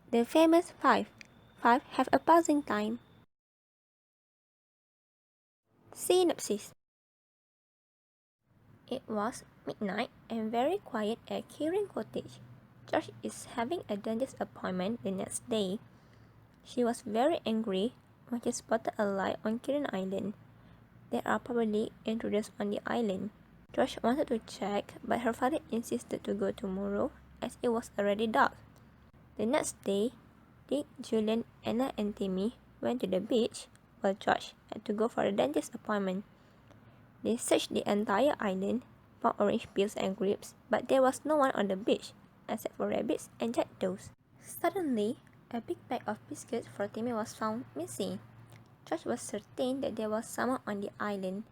The famous five. Five have a passing time. Synopsis. It was midnight and very quiet at Kieran Cottage. Josh is having a dentist appointment the next day. She was very angry when she spotted a light on Kieran Island. There are probably intruders on the island. Josh wanted to check, but her father insisted to go tomorrow as it was already dark. The next day, Dick, Julian, Anna, and Timmy went to the beach, while Josh had to go for a dentist appointment. They searched the entire island, found orange peels and grapes, but there was no one on the beach, except for rabbits and jackdaws. Suddenly, a big bag of biscuits for Timmy was found missing. Josh was certain that there was someone on the island.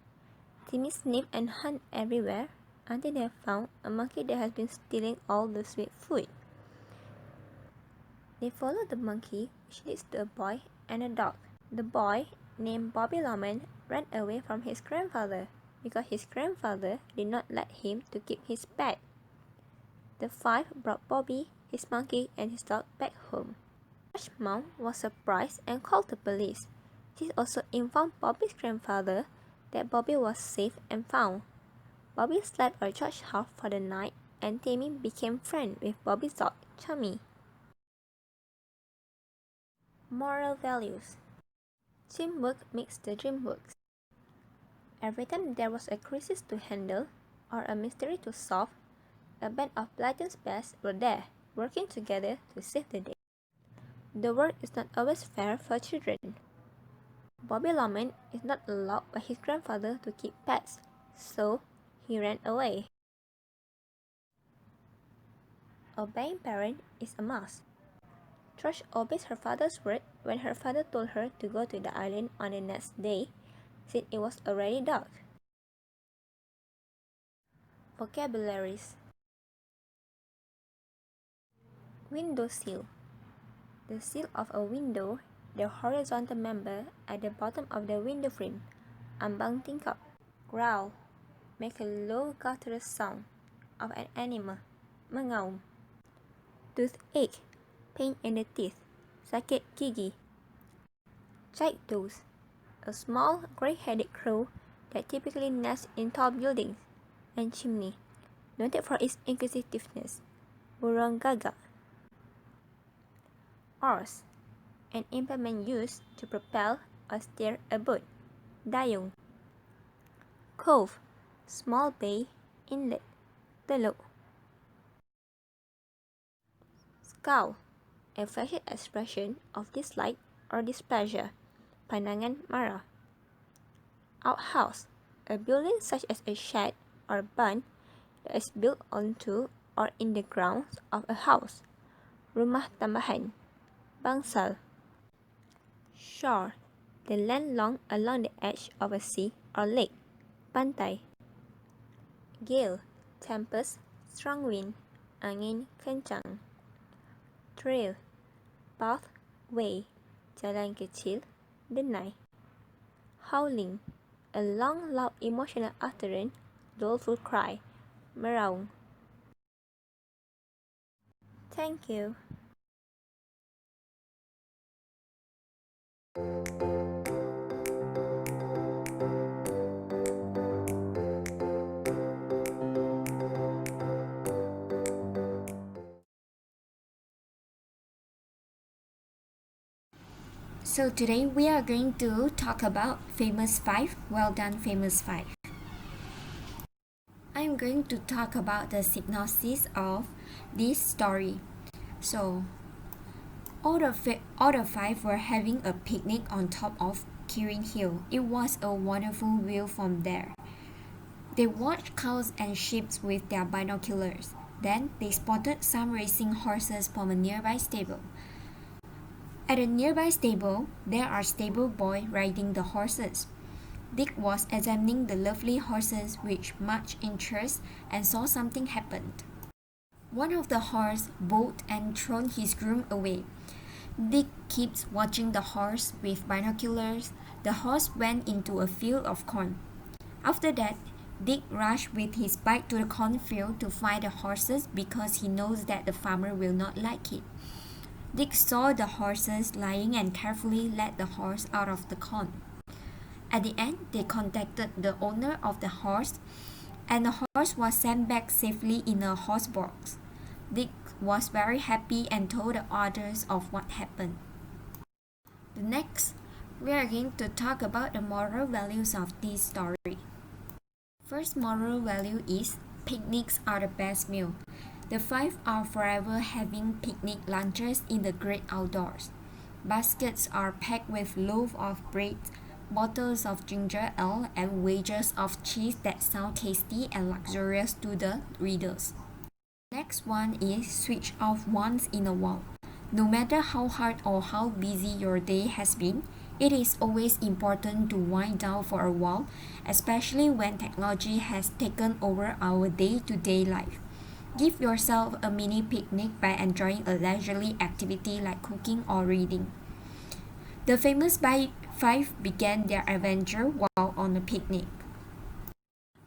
Timmy sniffed and hunted everywhere until they found a monkey that has been stealing all the sweet food. They followed the monkey, which leads to a boy and a dog. The boy, named Bobby Lawman, ran away from his grandfather because his grandfather did not let him to keep his pet. The five brought Bobby, his monkey, and his dog back home. Josh's mom was surprised and called the police. She also informed Bobby's grandfather that Bobby was safe and found. Bobby slept at George's house for the night, and Tammy became friends with Bobby's dog, Chummy. Moral values. Teamwork makes the dream work. Every time there was a crisis to handle or a mystery to solve, a band of Blyton's best were there, working together to save the day. The world is not always fair for children. Bobby Lawman is not allowed by his grandfather to keep pets, so he ran away. Obeying parent is a must. Josh obeys her father's word when her father told her to go to the island on the next day, since it was already dark. Vocabularies. Windowsill. The sill of a window, the horizontal member at the bottom of the window frame. Ambang tingkap. Growl. Make a low guttural sound of an animal. Mengaum. Toothache. Pain in the teeth. Sakit gigi. Jackdaws. A small gray-headed crow that typically nests in tall buildings and chimney, noted for its inquisitiveness. Burung gagak. Oars. An implement used to propel or steer a boat. Dayung. Cove. Small bay, inlet. Teluk. Scowl. A facial expression of dislike or displeasure. Pandangan marah. Outhouse. A building such as a shed or barn that is built onto or in the grounds of a house. Rumah tambahan. Bangsal. Shore. The land along the edge of a sea or lake. Pantai. Gale. Tempest, strong wind, angin kencang. Trail. Path, way, jalan kecil, denai. Howling. A long, loud, emotional utterance, doleful cry. Meraung. Thank you. So today we are going to talk about Famous 5. Well done, Famous 5. I'm going to talk about the synopsis of this story. So, all the five were having a picnic on top of Kirin Hill. It was a wonderful view from there. They watched cows and sheep with their binoculars. Then they spotted some racing horses from a nearby stable. At a nearby stable, there are stable boy riding the horses. Dick was examining the lovely horses with much interest and saw something happened. One of the horses bolted and thrown his groom away. Dick keeps watching the horse with binoculars. The horse went into a field of corn. After that, Dick rushed with his bike to the cornfield to find the horses because he knows that the farmer will not like it. Dick saw the horses lying and carefully led the horse out of the corn. At the end, they contacted the owner of the horse, and the horse was sent back safely in a horse box. Dick was very happy and told the others of what happened. The next, we are going to talk about the moral values of this story. First moral value is picnics are the best meal. The five are forever having picnic lunches in the great outdoors. Baskets are packed with loaves of bread, bottles of ginger ale, and wedges of cheese that sound tasty and luxurious to the readers. Next one is switch off once in a while. No matter how hard or how busy your day has been, it is always important to wind down for a while, especially when technology has taken over our day-to-day life. Give yourself a mini picnic by enjoying a leisurely activity like cooking or reading. The famous five began their adventure while on a picnic.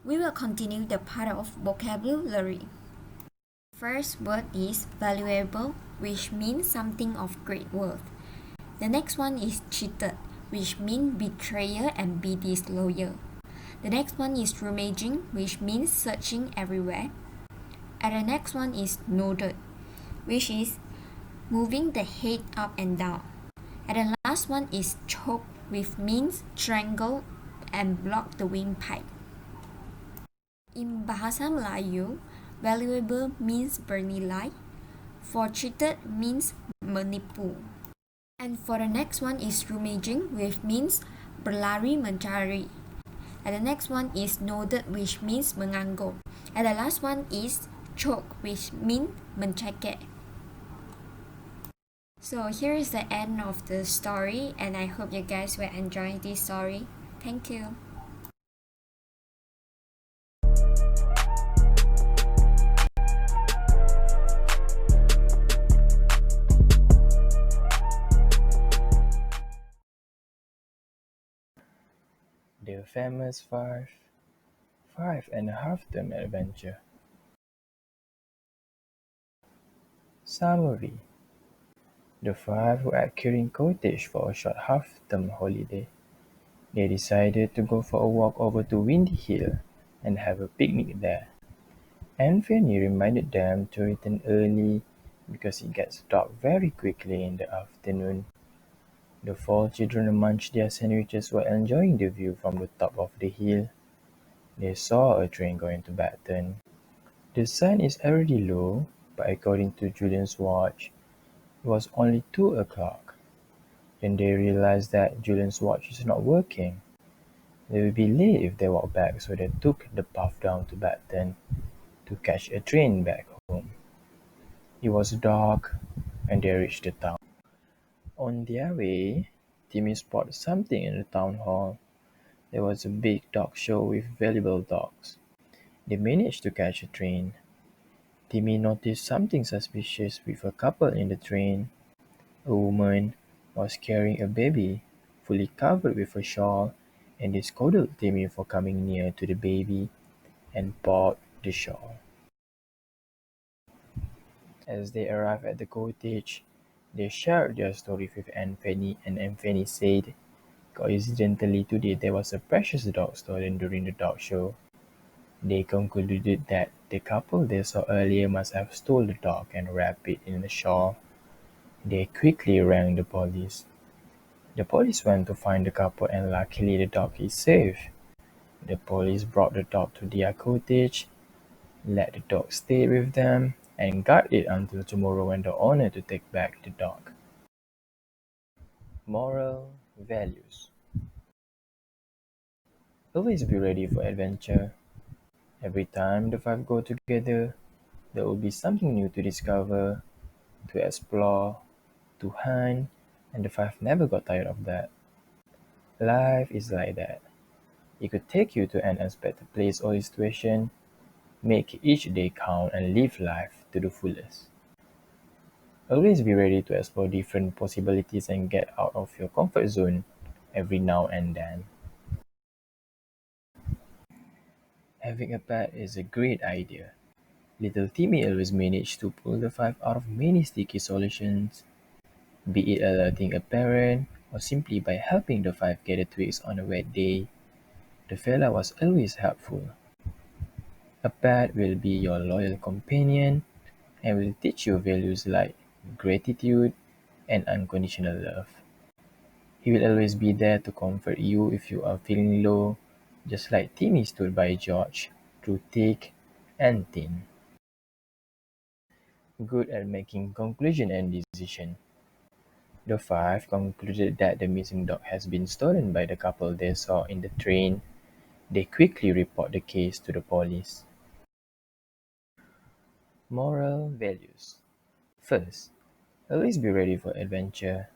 We will continue the part of vocabulary. First word is valuable, which means something of great worth. The next one is cheated, which means betrayal and be disloyal. The next one is rummaging, which means searching everywhere. And the next one is nodded, which is moving the head up and down. And the last one is choke, which means strangle and block the windpipe. In Bahasa Melayu, valuable means bernilai. For cheated means menipu. And for the next one is rummaging, which means berlari mencari. And the next one is nodded, which means mengangguk. And the last one is choke, which means mencekik. So here is the end of the story, and I hope you guys will enjoy this story. Thank you. The famous five and a half term adventure. Summary. The five were at Kirin Cottage for a short half-term holiday. They decided to go for a walk over to Windy Hill and have a picnic there. Fanny reminded them to return early because it gets dark very quickly in the afternoon. The four children munched their sandwiches while enjoying the view from the top of the hill. They saw a train going to Blyton. The sun is already low, but according to Julian's watch, it was only 2 o'clock. Then they realized that Julian's watch is not working. They would be late if they walked back, so they took the path down to Blyton to catch a train back home. It was dark when they reached the town. On their way, Timmy spotted something in the town hall. There was a big dog show with valuable dogs. They managed to catch a train. Timmy noticed something suspicious with a couple in the train. A woman was carrying a baby, fully covered with a shawl, and they scolded Timmy for coming near to the baby and bought the shawl. As they arrived at the cottage, they shared their story with Aunt Fanny, and Aunt Fanny said, coincidentally today there was a precious dog stolen during the dog show. They concluded that the couple they saw earlier must have stolen the dog and wrapped it in a shawl. They quickly rang the police. The police went to find the couple and luckily the dog is safe. The police brought the dog to their cottage, let the dog stay with them, and guard it until tomorrow when the owner to take back the dog. Moral values. Always be ready for adventure. Every time the five go together, there will be something new to discover, to explore, to hunt, and the five never got tired of that. Life is like that. It could take you to an unexpected place or situation. Make each day count and live life to the fullest. Always be ready to explore different possibilities and get out of your comfort zone every now and then. Having a pet is a great idea. Little Timmy always managed to pull the five out of many sticky solutions. be it alerting a parent or simply by helping the five gather twigs on a wet day. The fella was always helpful. A pet will be your loyal companion and will teach you values like gratitude and unconditional love. He will always be there to comfort you if you are feeling low, just like Timmy stood by George through thick and thin. Good at making conclusion and decision. The five concluded that the missing dog has been stolen by the couple they saw in the train. They quickly report the case to the police. Moral values. First, always be ready for adventure.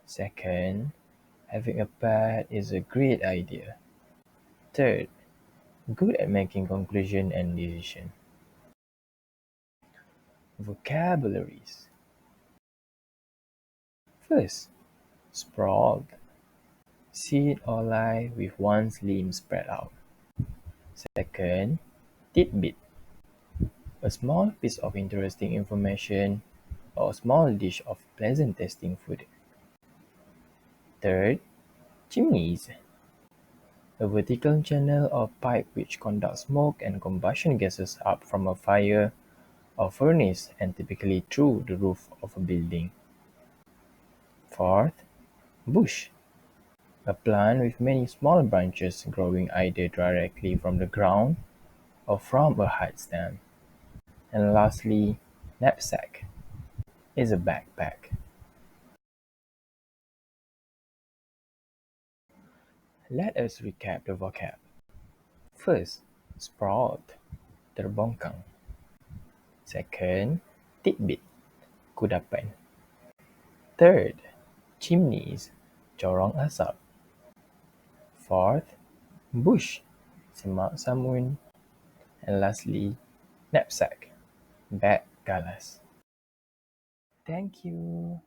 Second, having a pet is a great idea. Third, good at making conclusion and decision. Vocabularies. First, sprawled. Sit or lie with one's limbs spread out. Second, tidbit. A small piece of interesting information or a small dish of pleasant tasting food. Third, chimneys. A vertical channel or pipe which conducts smoke and combustion gases up from a fire or furnace and typically through the roof of a building. Fourth, bush. A plant with many small branches growing either directly from the ground or from a hard stem. And lastly, knapsack is a backpack. Let us recap the vocab. First, sprawled, terbongkang. Second, tidbit, kudapan. Third, chimneys, corong asap. Fourth, bush, semak samun. And lastly, knapsack, bag galas. Thank you.